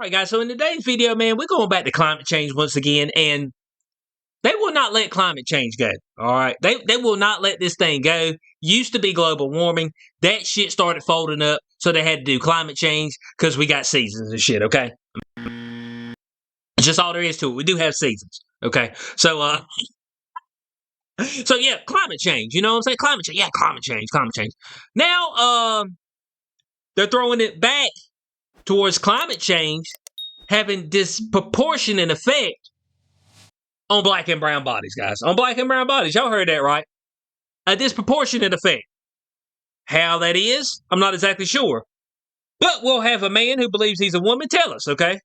All right, guys, so in today's video, man, we're going back to climate change once again, and they will not let climate change go, all right? They will not let this thing go. Used to be global warming. That shit started folding up, so they had to do climate change because we got seasons and shit, okay? It's just all there is to it. We do have seasons, okay? So, so yeah, climate change. You know what I'm saying? Climate change. Yeah, climate change. Now, they're throwing it back towards climate change having disproportionate effect on black and brown bodies, guys. On black and brown bodies. Y'all heard that right. A disproportionate effect. How that is, I'm not exactly sure. But we'll have a man who believes he's a woman tell us, okay?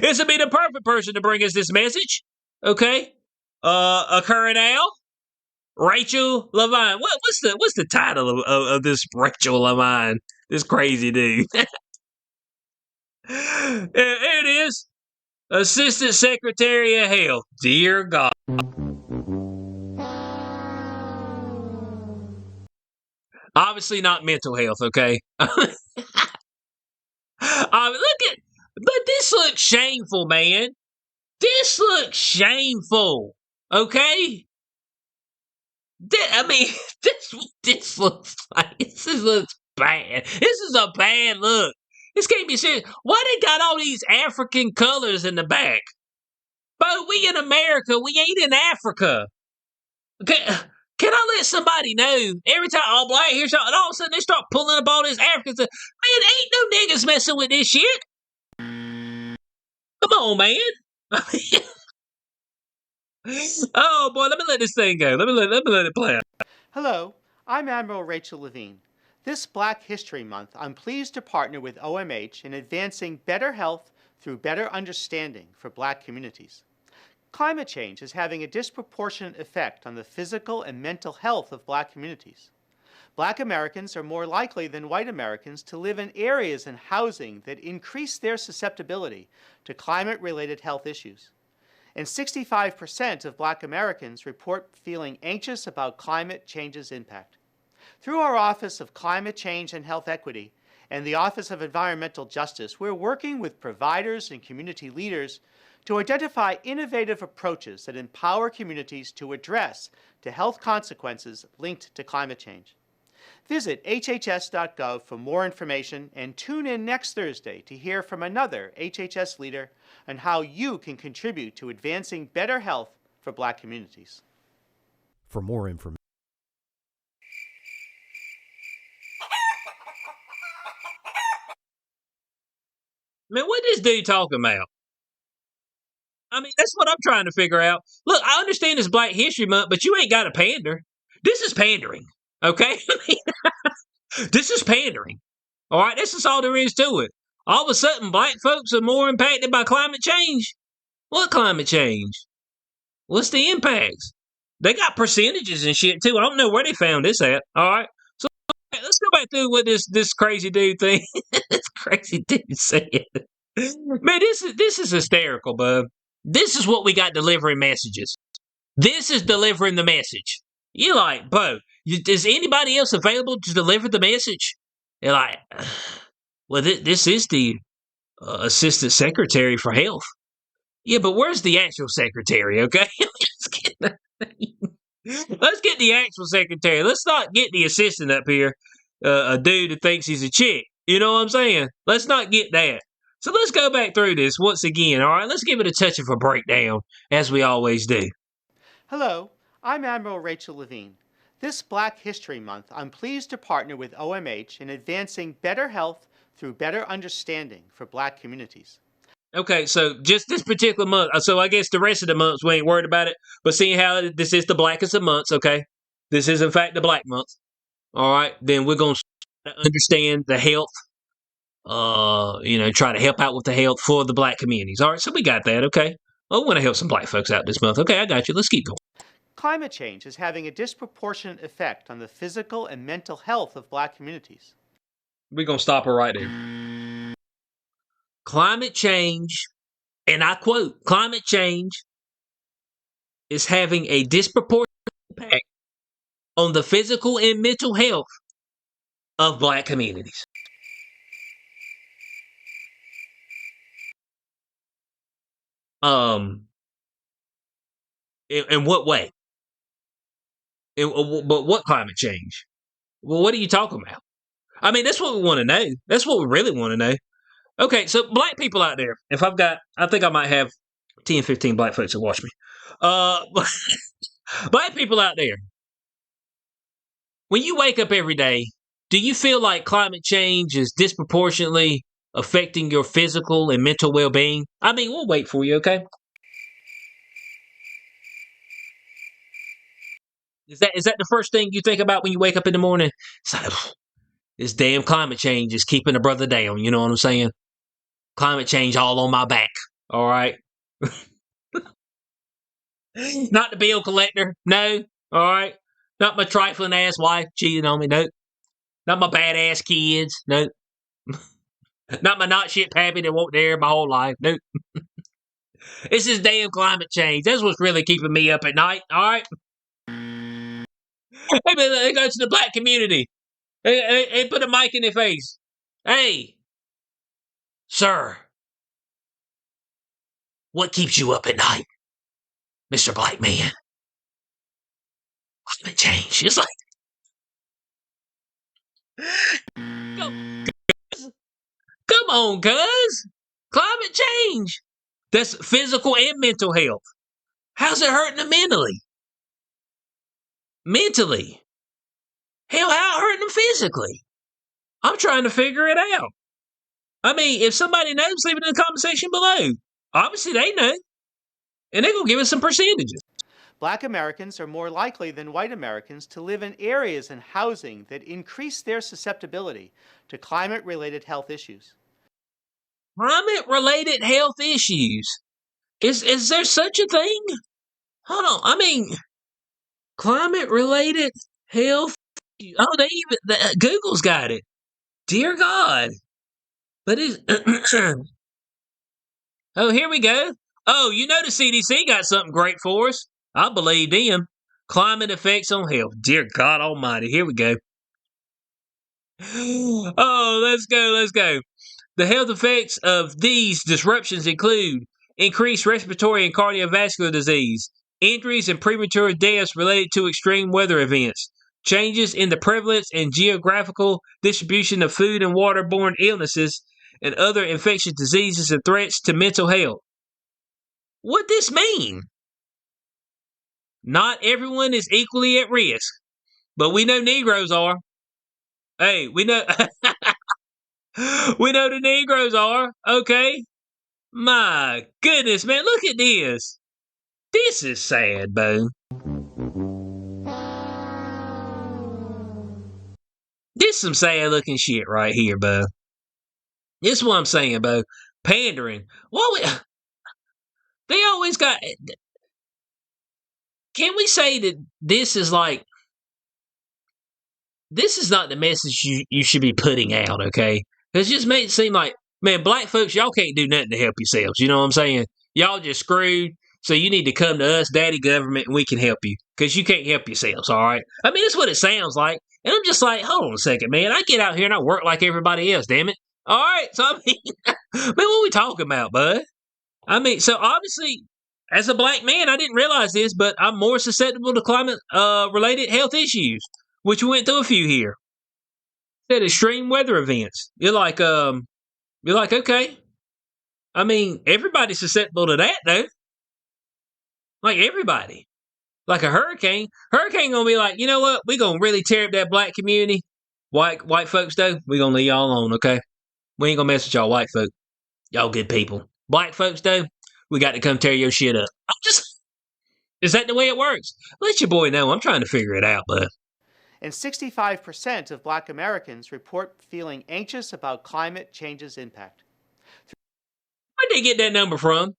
This would be the perfect person to bring us this message, okay? Occurring now, Rachel Levine. What's the title of this Rachel Levine? This crazy dude. Here it is. Assistant Secretary of Health. Dear God. Obviously not mental health, okay? Look at, but this looks shameful, man. This looks shameful, okay? This looks like, this looks bad. This is a bad look. This can't be serious. Why they got all these African colors in the back? But we in America, we ain't in Africa. Okay, can I let somebody know? Every time all black here's and all of a sudden they start pulling up all these Africans. Man, ain't no niggas messing with this shit. Come on, man. Oh boy, let me let this thing go. Let me let it play out. Hello, I'm Admiral Rachel Levine. This Black History Month, I'm pleased to partner with OMH in advancing better health through better understanding for black communities. Climate change is having a disproportionate effect on the physical and mental health of black communities. Black Americans are more likely than white Americans to live in areas and housing that increase their susceptibility to climate-related health issues. And 65% of black Americans report feeling anxious about climate change's impact. Through our Office of Climate Change and Health Equity and the Office of Environmental Justice, we're working with providers and community leaders to identify innovative approaches that empower communities to address the health consequences linked to climate change. Visit hhs.gov for more information and tune in next Thursday to hear from another HHS leader on how you can contribute to advancing better health for black communities. For more information. Man, what this dude talking about? I mean, that's what I'm trying to figure out. Look, I understand it's Black History Month, but you ain't got to pander. This is pandering, okay? This is pandering. All right, this is all there is to it. All of a sudden, black folks are more impacted by climate change. What climate change? What's the impacts? They got percentages and shit, too. I don't know where they found this at. All right, so let's go back through what this crazy dude thing. This crazy dude said. Man, this is hysterical, bub. This is what we got delivering messages. This is delivering the message. You're like, Bo, is anybody else available to deliver the message? They're like, well, this is the Assistant Secretary for Health. Yeah, but where's the actual secretary, okay? Let's get the actual secretary. Let's not get the assistant up here, a dude that thinks he's a chick. You know what I'm saying? Let's not get that. So let's go back through this once again, all right? Let's give it a touch of a breakdown, as we always do. Hello, I'm Admiral Rachel Levine. This Black History Month, I'm pleased to partner with OMH in advancing better health through better understanding for black communities. Okay, so just this particular month, so I guess the rest of the months we ain't worried about it, but seeing how this is the blackest of months, okay? This is, in fact, the black month. All right, then we're going to understand the health, try to help out with the health for the black communities. All right, so we got that, okay? I want to help some black folks out this month. Okay, I got you. Let's keep going. Climate change is having a disproportionate effect on the physical and mental health of black communities. We're going to stop her right there. Climate change, and I quote, climate change is having a disproportionate impact on the physical and mental health of black communities. In what way? But what climate change? Well, what are you talking about? I mean, that's what we want to know. That's what we really want to know. Okay, so black people out there, I think I might have 10, 15 black folks that watch me. Black people out there, when you wake up every day, do you feel like climate change is disproportionately affecting your physical and mental well-being? I mean, we'll wait for you, okay? Is that the first thing you think about when you wake up in the morning? It's like, this damn climate change is keeping a brother down. You know what I'm saying? Climate change all on my back. All right. Not the bill collector. No. All right. Not my trifling ass wife cheating on me. No. Not my badass kids. No. Not my not shit pappy that won't there my whole life. No. It's this damn climate change. That's what's really keeping me up at night. All right. Hey, man, they go to the black community. Hey, put a mic in their face. Hey, sir, what keeps you up at night, Mr. Black Man? Climate change. It's like, come on, cuz. Climate change. That's physical and mental health. How's it hurting them mentally? Mentally. Hell, how it hurting them physically? I'm trying to figure it out. I mean, if somebody knows, leave it in the comment section below. Obviously, they know. And they're going to give us some percentages. Black Americans are more likely than white Americans to live in areas and housing that increase their susceptibility to climate-related health issues. Climate-related health issues. Is there such a thing? Hold on. I mean, climate-related health. Oh, Google's got it. Dear God. But it's oh, here we go. Oh, you know the CDC got something great for us. I believe them. Climate effects on health. Dear God Almighty. Here we go. Oh, let's go. The health effects of these disruptions include increased respiratory and cardiovascular disease, injuries and premature deaths related to extreme weather events, changes in the prevalence and geographical distribution of food and waterborne illnesses, and other infectious diseases and threats to mental health. What this mean? Not everyone is equally at risk, but we know Negroes are. Hey, we know we know the Negroes are, okay? My goodness, man, look at this. This is sad, Bo. This is some sad looking shit right here, Bo. This is what I'm saying, Bo. Pandering. They always got. Can we say that this is like. This is not the message you should be putting out, okay? It just makes it seem like, man, black folks, y'all can't do nothing to help yourselves. You know what I'm saying? Y'all just screwed. So you need to come to us, daddy government, and we can help you. Because you can't help yourselves, all right? I mean, that's what it sounds like. And I'm just like, hold on a second, man. I get out here and I work like everybody else, damn it. All right? So, I mean, man, what are we talking about, bud? I mean, so obviously, as a black man, I didn't realize this, but I'm more susceptible to climate-related health issues, which we went through a few here. Said extreme weather events. You're like, okay. I mean, everybody's susceptible to that, though. Like everybody. Like a hurricane. Hurricane gonna be like, you know what? We gonna really tear up that black community. White folks, though, we gonna leave y'all alone, okay? We ain't gonna mess with y'all white folk. Y'all good people. Black folks, though, we got to come tear your shit up. Is that the way it works? Let your boy know. I'm trying to figure it out, bud. And 65% of black Americans report feeling anxious about climate change's impact. Where'd they get that number from?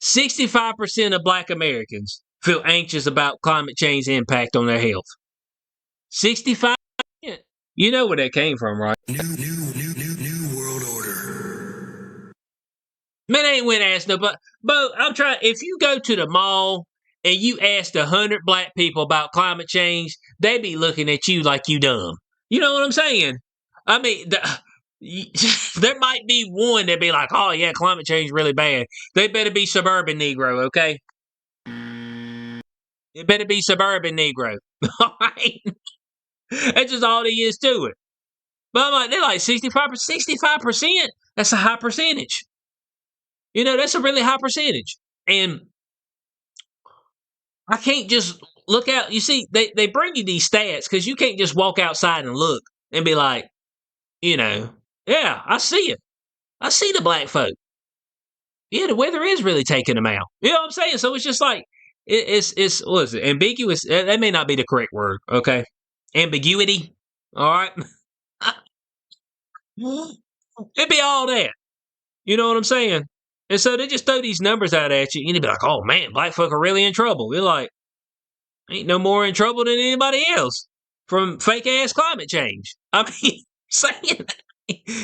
65% of black Americans feel anxious about climate change's impact on their health. 65%. You know where that came from, right? New world order. Man, I ain't went ask nobody. But I'm trying. If you go to the mall and you ask 100 black people about climate change, they be looking at you like you dumb. You know what I'm saying? I mean, there might be one that'd be like, oh yeah, climate change is really bad. They better be suburban Negro, okay? It better be suburban Negro. All right? That's just all there is to it. But I'm like, they're like 65%. 65%? That's a high percentage. You know, that's a really high percentage. And I can't just look out. You see, they bring you these stats because you can't just walk outside and look and be like, you know, yeah, I see it. I see the black folk. Yeah, the weather is really taking them out. You know what I'm saying? So it's just like, it's what is it? Ambiguous. That may not be the correct word, okay? Ambiguity. All right. It'd be all that. You know what I'm saying? And so they just throw these numbers out at you, and you'd be like, oh man, black folk are really in trouble. You're like, ain't no more in trouble than anybody else from fake ass climate change. I mean, saying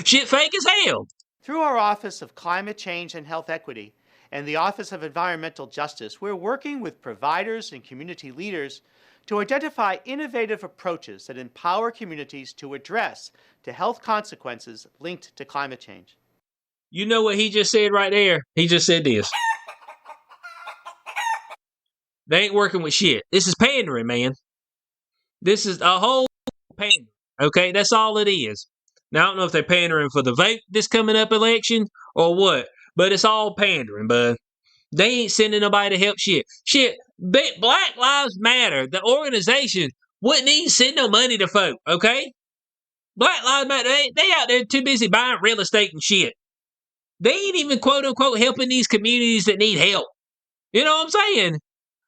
shit fake as hell. Through our Office of Climate Change and Health Equity and the Office of Environmental Justice, we're working with providers and community leaders to identify innovative approaches that empower communities to address the health consequences linked to climate change. You know what he just said right there? He just said this. They ain't working with shit. This is pandering, man. This is a whole pandering. Okay, that's all it is. Now, I don't know if they're pandering for the vote this coming up election or what, but it's all pandering, bud. They ain't sending nobody to help shit. Shit, Black Lives Matter, the organization, wouldn't even send no money to folk, okay? Black Lives Matter, they out there too busy buying real estate and shit. They ain't even quote unquote helping these communities that need help. You know what I'm saying?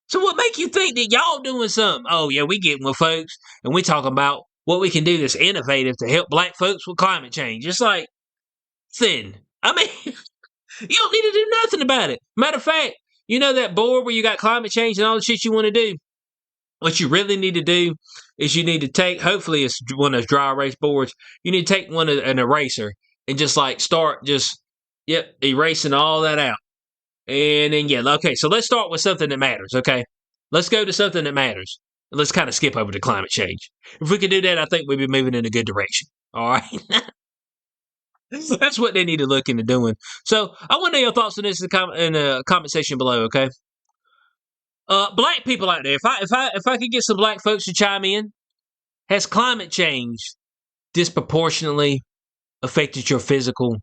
So what make you think that y'all doing something? Oh yeah, we getting with folks and we talking about what we can do that's innovative to help black folks with climate change. It's like thin. I mean, you don't need to do nothing about it. Matter of fact, you know that board where you got climate change and all the shit you want to do? What you really need to do is you need to take, hopefully it's one of those dry erase boards, you need to take an eraser and just like start just, erasing all that out. And then, okay, so let's start with something that matters, okay? Let's go to something that matters. Let's kind of skip over to climate change. If we can do that, I think we'd be moving in a good direction. All right? That's what they need to look into doing. So I want to know your thoughts on this in the comment section below, okay? Black people out there, if I could get some black folks to chime in, has climate change disproportionately affected your physical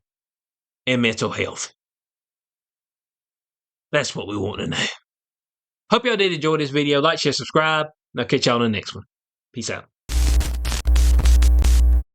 and mental health? That's what we want to know. Hope y'all did enjoy this video. Like, share, subscribe, and I'll catch y'all on the next one. Peace out.